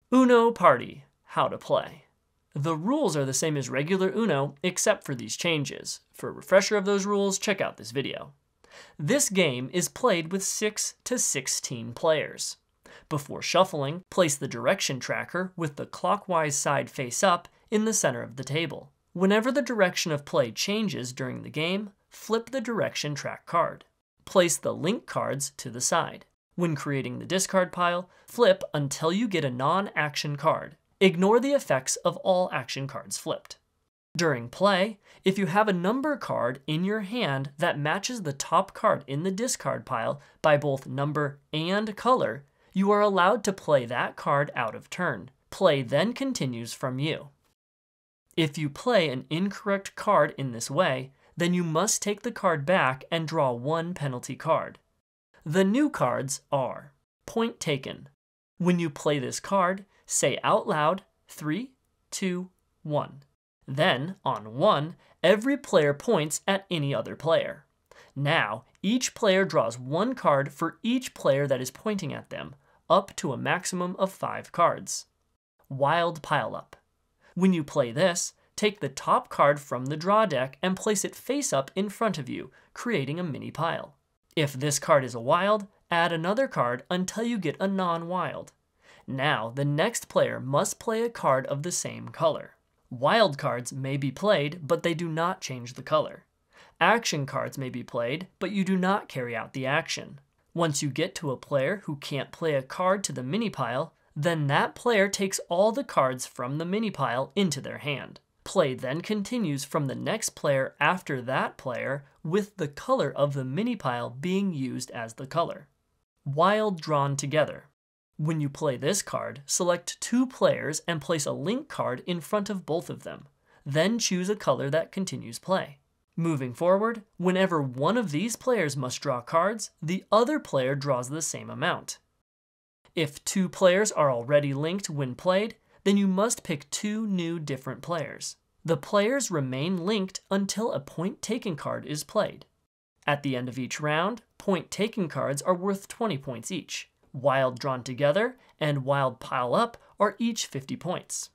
Uno Party, how to play. The rules are the same as regular Uno, except for these changes. For a refresher of those rules, check out this video. This game is played with 6 to 16 players. Before shuffling, place the direction tracker with the clockwise side face up in the center of the table. Whenever the direction of play changes during the game, flip the direction track card. Place the link cards to the side. When creating the discard pile, flip until you get a non-action card. Ignore the effects of all action cards flipped. During play, if you have a number card in your hand that matches the top card in the discard pile by both number and color, you are allowed to play that card out of turn. Play then continues from you. If you play an incorrect card in this way, then you must take the card back and draw one penalty card. The new cards are Point Taken. When you play this card, say out loud 3, 2, 1. Then, on 1, every player points at any other player. Now, each player draws one card for each player that is pointing at them, up to a maximum of 5 cards. Wild Pile Up. When you play this, take the top card from the draw deck and place it face up in front of you, creating a mini pile. If this card is a wild, add another card until you get a non-wild. Now, the next player must play a card of the same color. Wild cards may be played, but they do not change the color. Action cards may be played, but you do not carry out the action. Once you get to a player who can't play a card to the mini pile, then that player takes all the cards from the mini pile into their hand. Play then continues from the next player after that player, with the color of the mini pile being used as the color. Wild Drawn Together. When you play this card, select 2 players and place a link card in front of both of them. Then choose a color that continues play. Moving forward, whenever one of these players must draw cards, the other player draws the same amount. If 2 players are already linked when played, then you must pick 2 new different players. The players remain linked until a Point Taken card is played. At the end of each round, Point Taken cards are worth 20 points each. Wild Drawn Together and Wild Pile Up are each 50 points.